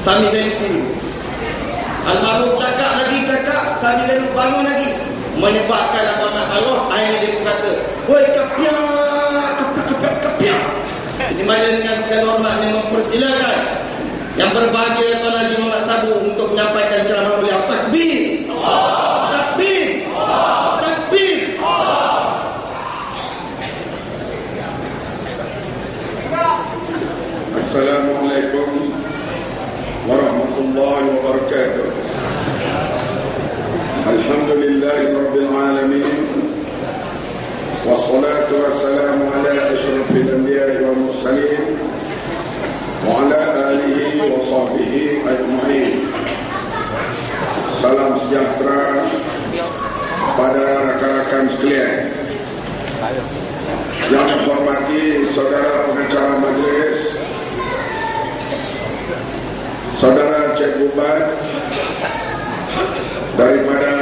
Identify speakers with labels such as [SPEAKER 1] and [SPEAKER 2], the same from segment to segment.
[SPEAKER 1] Sami Lenku. Almarhum cakap, Sami Lenku bangun lagi. Menyebabkan Abang Allah, ayat dia kata, "Woi kapiak, kapiak." Ini mana dengan segala hormat yang mempersilakan yang berbahagia Tuan Haji Muhammad Sabu untuk menyampaikan ceramah beliau. Takbir, takbir, takbir.
[SPEAKER 2] Assalamualaikum warahmatullahi wabarakatuh. Alhamdulillahi rabbil alamin. Wassalatu wassalamu ala asyrafil anbiya'i wal mursalin wa ala alihi wa sahbihi ajma'in. Salam sejahtera pada rakan-rakan sekalian. Yang saya hormati saudara pengacara majlis, saudara Cik Bubat daripada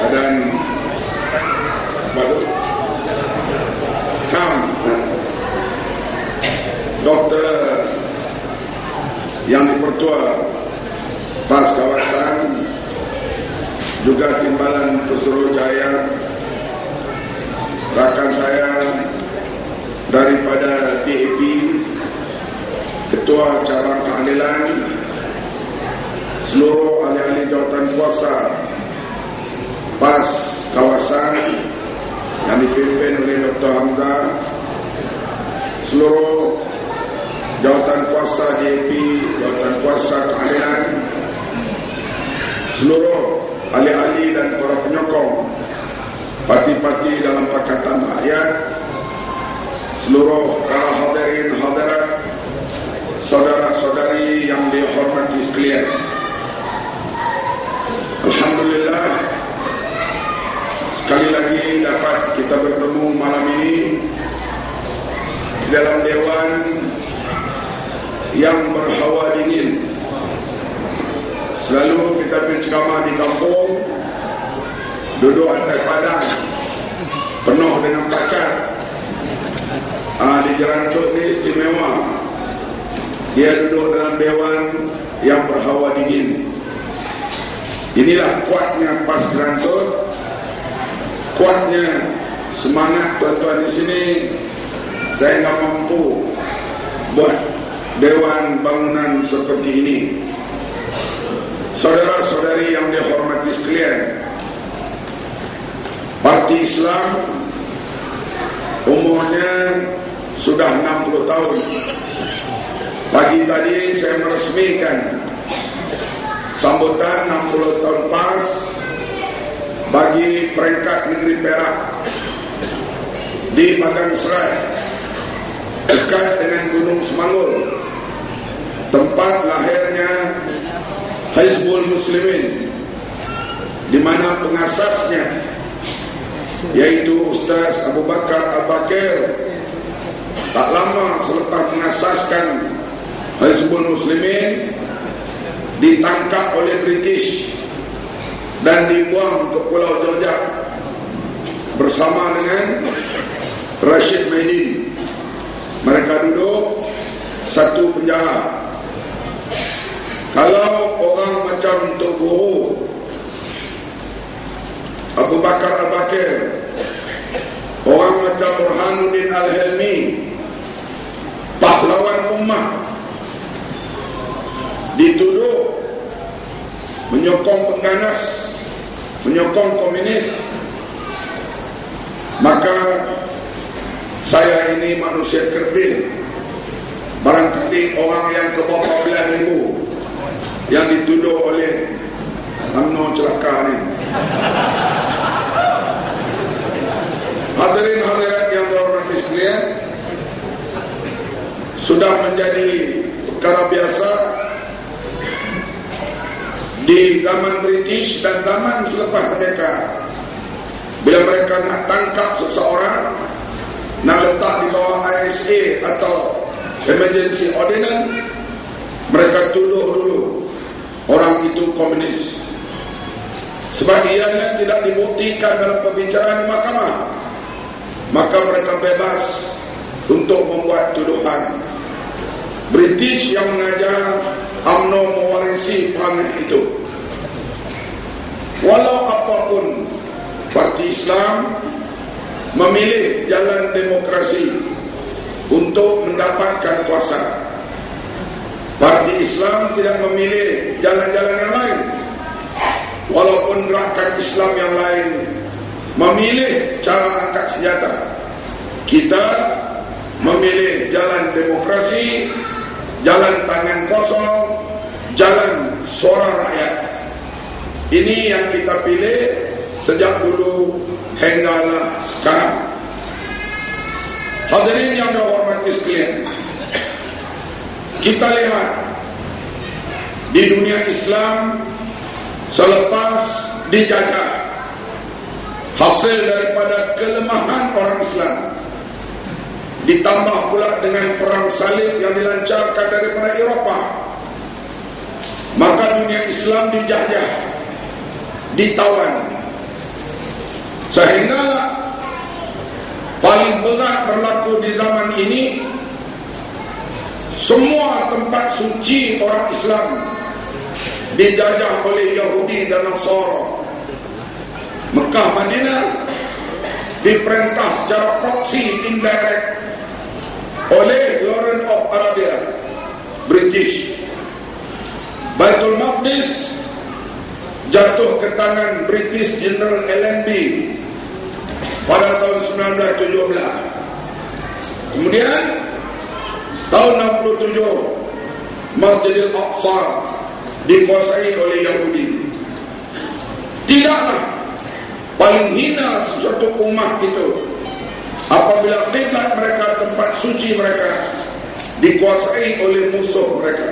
[SPEAKER 2] Badan SAM, Doktor yang dipertua PAS kawasan, juga Timbalan Pesuruhjaya, rakan saya daripada DAP, Ketua Cabang Keadilan, seluruh ahli-ahli jawatan kuasa PAS kawasan yang dipimpin oleh Dr. Hamzah, seluruh jawatan kuasa DAP, jawatan kuasa keadilan, seluruh ahli-ahli dan para penyokong parti-parti dalam Pakatan Rakyat, seluruh para hadirin hadirat, saudara-saudari yang dihormati sekalian. Alhamdulillah, sekali lagi dapat kita bertemu malam ini di dalam dewan yang berhawa dingin. Selalu kita berceramah di kampung, duduk atas padang penuh dengan kaca. Di Jerantut ni istimewa, dia duduk dalam dewan yang berhawa dingin. Inilah kuatnya PAS Jerantut, kuatnya semangat tuan-tuan di sini. Saya tak mampu buat dewan bangunan seperti ini. Saudara-saudari yang dihormati sekalian, Parti Islam umurnya sudah 60 tahun. Pagi tadi saya meresmikan sambutan 60 tahun PAS bagi peringkat negeri Perak di Padang Serai, dekat dengan Gunung Semangul, tempat lahirnya Hizbul Muslimin, di mana pengasasnya yaitu Ustaz Abu Bakar Al-Bakir tak lama selepas mengasaskan Hizbul Muslimin ditangkap oleh British dan dibuang ke Pulau Georgia bersama dengan Rashid Maidin. Mereka duduk satu penjara. Kalau orang macam Tok Guru Abu Bakar Al-Bakir, orang macam Burhanuddin Al-Helmi, pahlawan ummah, dituduh menyokong pengganas, menyokong komunis, maka saya ini manusia kerdil. Barangkali orang yang ke bawah 14,000 yang dituduh oleh UMNO celaka ni. Hadirin hadirat yang dihormati sekalian, sudah menjadi perkara biasa di zaman British dan zaman selepas mereka, bila mereka nak tangkap seseorang, nak letak di bawah ISA atau Emergency Ordinance, mereka tuduh dulu orang itu komunis. Sebab ianya tidak dibuktikan dalam pembicaraan di mahkamah, maka mereka bebas untuk membuat tuduhan. British yang mengajar, UMNO mewarisi perangai itu. Walau apapun, parti Islam memilih jalan demokrasi untuk mendapatkan kuasa. Parti Islam tidak memilih jalan-jalan yang lain. Walaupun gerakan Islam yang lain memilih cara angkat senjata, kita memilih jalan demokrasi, jalan tangan kosong, jalan suara rakyat. Ini yang kita pilih sejak dulu hinggalah sekarang. Hadirin yang dihormati sekalian, kita lihat di dunia Islam selepas dijajah, hasil daripada kelemahan orang Islam ditambah pula dengan perang salib yang dilancarkan daripada Eropah, maka dunia Islam dijajah, ditawan, sehingga paling berat berlaku di zaman ini. Semua tempat suci orang Islam dijajah oleh Yahudi dan Nasara. Mekah, Madinah diperintah secara proxy indirect oleh Lawrence of Arabia, British. Baitul Maqdis jatuh ke tangan British General Allenby pada tahun 1917. Kemudian tahun 67 Masjidil Aqsa dikuasai oleh Yahudi. Tidaklah paling hina sesuatu umat itu apabila kiblat mereka, tempat suci mereka, dikuasai oleh musuh mereka.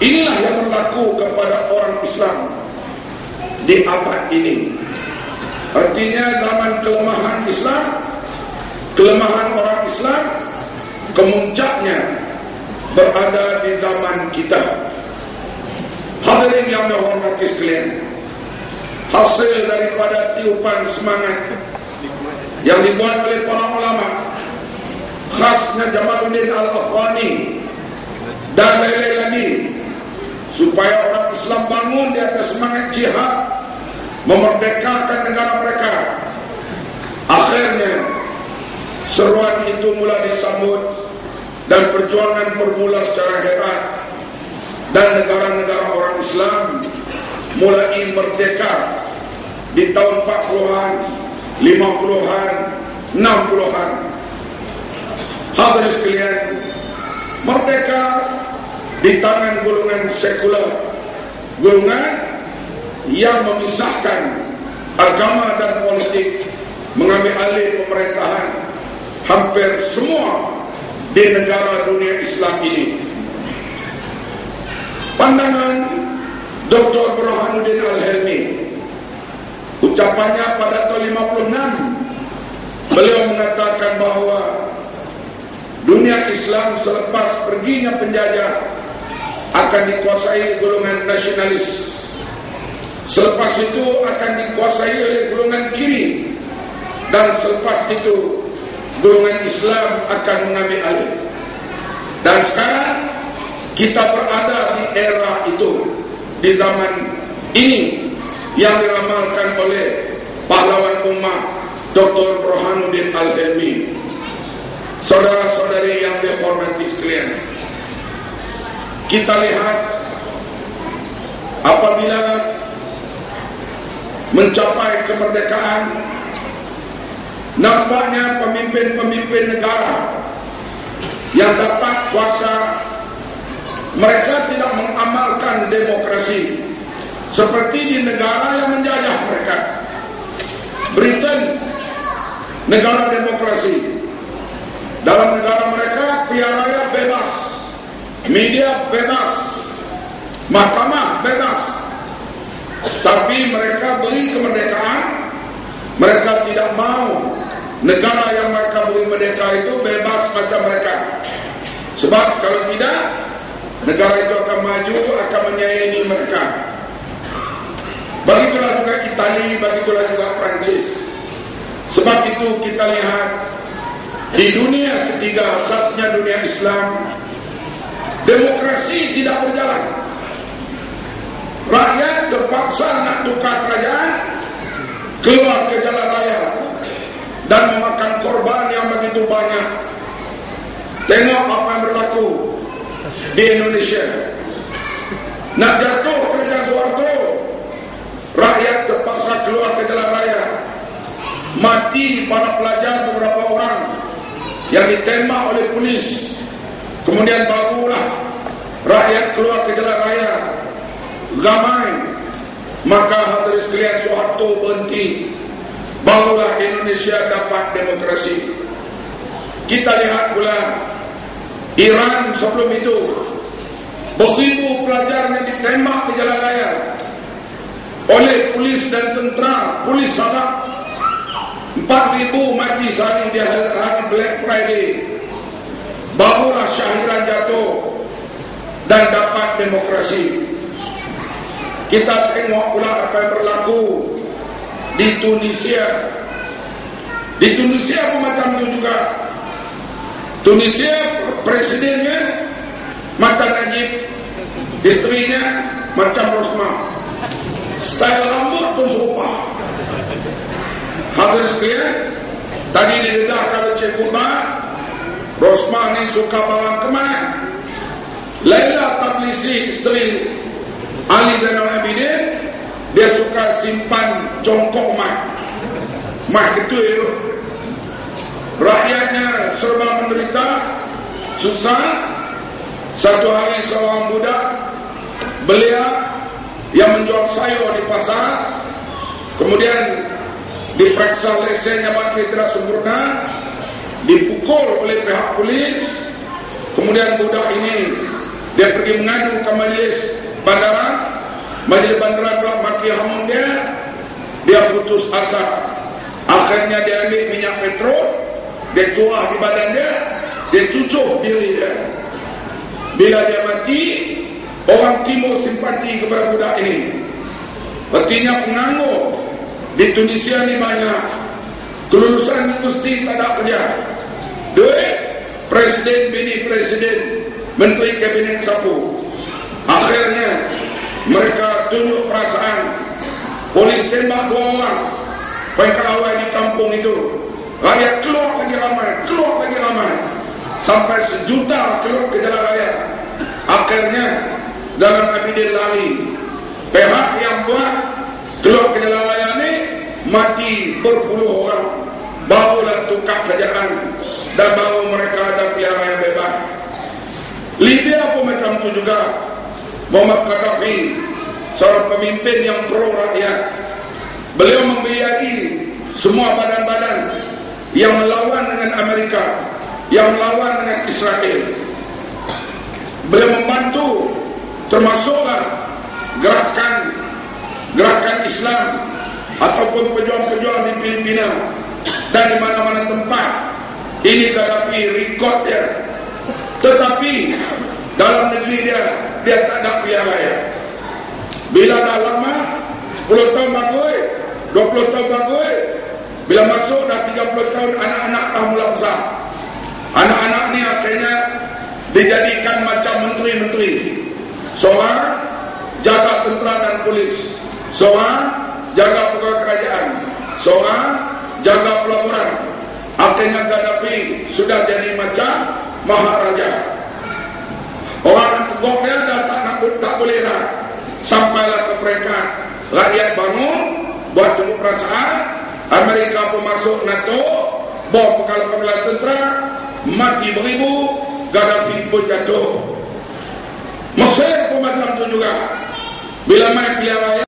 [SPEAKER 2] Inilah yang berlaku kepada orang Islam di abad ini. Artinya zaman kelemahan Islam, kelemahan orang Islam, kemuncaknya berada di zaman kita. Hadirin yang dihormati sekalian, hasil daripada tiupan semangat yang dibuat oleh para ulama, khasnya Jamaluddin Al-Afghani dan lain-lain lagi, supaya orang Islam bangun di atas semangat jihad memerdekakan negara mereka. Akhirnya seruan itu mulai disambut dan perjuangan bermula secara hebat, dan negara-negara orang Islam mulai merdeka di tahun 40-an, 50-an, 60-an. Hadirin sekalian, merdeka di tangan golongan sekular, golongan yang memisahkan agama dan politik, mengambil alih pemerintahan hampir semua di negara dunia Islam ini. Pandangan Dr. Burhanuddin Al-Helmi, ucapannya pada tahun 56, beliau mengatakan bahawa dunia Islam selepas perginya penjajah akan dikuasai golongan nasionalis. Selepas itu akan dikuasai oleh golongan kiri, dan selepas itu golongan Islam akan mengambil alih. Dan sekarang kita berada di era itu, di zaman ini yang diramalkan oleh pahlawan umat Dr. Burhanuddin Al-Helmi. Saudara-saudari yang dihormati sekalian, kita lihat apabila mencapai kemerdekaan, nampaknya pemimpin-pemimpin negara yang dapat kuasa, mereka tidak mengamalkan demokrasi seperti di negara yang menjajah mereka. Britain, negara demokrasi. Dalam negara mereka pilihan raya bebas, media bebas, mahkamah bebas. Tapi mereka beri kemerdekaan, mereka tidak mau negara yang mereka beri merdeka itu bebas macam mereka. Sebab kalau tidak, negara itu akan maju, akan menyayangi mereka. Begitulah juga Itali, begitulah juga Prancis. Sebab itu kita lihat di dunia ketiga, asasnya dunia Islam, demokrasi tidak berjalan. Rakyat terpaksa nak tukar kerajaan, keluar ke jalan raya dan memakan korban yang begitu banyak. Tengok apa yang berlaku di Indonesia. Nak jatuh kerajaan Soeharto, rakyat terpaksa keluar ke jalan raya. Mati para pelajar beberapa orang yang ditembak oleh polis. Kemudian barulah rakyat keluar ke jalan raya ramai. Maka hadirin sekalian, Soeharto berhenti. Barulah Indonesia dapat demokrasi. Kita lihat pula Iran sebelum itu, beribu pelajar yang ditembak di jalan raya oleh polis dan tentera. Polis salah, 4,000 mati sehari di hari Black Friday. Barulah Syahiran jatuh dan dapat demokrasi. Kita tengok pula apa yang berlaku di Tunisia. Di Tunisia pun macam itu juga. Tunisia presidennya macam Najib, istrinya macam Rosmah. Style rambut pun serupa. Hadirin sekalian, tadi didedahkan oleh Cik Umar, Rosmah ni suka barang kemas. Laila Tablisi, isteri Ali Zainal Abidin, dia suka simpan jongkok mah gitu itu. Rakyatnya serba menderita, susah. Satu hari seorang budak belia yang menjual sayur di pasar, kemudian diperiksa lesennya baterai tidak sempurna, dipukul oleh pihak polis. Kemudian budak ini dia pergi mengadu ke majelis bandara. Majelis bandara telah maki hamun dia putus asa. Akhirnya dia ambil minyak petrol, dia curah di badan dia cucuk diri dia. Bila dia mati, orang timur simpati kepada budak ini. Artinya penganggur di Tunisia ni banyak, kelulusan universiti tak ada kerja, duit presiden, bini presiden, menteri kabinet sapu. Akhirnya mereka tunjuk perasaan. Polis tembak 2 orang pengawal di kampung itu. Rakyat keluar lagi ramai, sampai 1 juta keluar ke jalan raya. Akhirnya Zainal Abidin lari. Pihak yang buat keluar ke jalan raya ni mati berpuluh orang. Barulah tukar kerajaan dan baru mereka ada pilihan yang bebas. Libya pun macam tu juga. Muammar Gaddafi, seorang pemimpin yang pro rakyat, beliau membiayai semua badan-badan yang melawan dengan Amerika, yang melawan dengan Israel. Beliau membantu termasuklah gerakan Islam ataupun pejuang-pejuang di Filipina dan di mana-mana tempat. Ini Gaddafi rekod dia. Tetapi dalam negeri dia tak ada pilihan raya. Bila dah lama, 10 tahun bagus, 20 tahun bagus, bila masuk dah 30 tahun, anak-anak dah mula besar. Anak-anak ni akhirnya dijadikan macam menteri-menteri. Seorang jaga tentera dan polis, seorang jaga pegawai kerajaan, seorang jaga pelaburan. Akhirnya Gaddafi sudah jadi macam maharaja. Orang yang tegok dia dah tak boleh dah. Sampailah ke peringkat rakyat bangun, buat tunjuk perasaan. Amerika pun masuk NATO, bom penggalan tentera, mati beribu, Gaddafi pun jatuh. Mesir pun macam tu juga. Bila main pilihan raya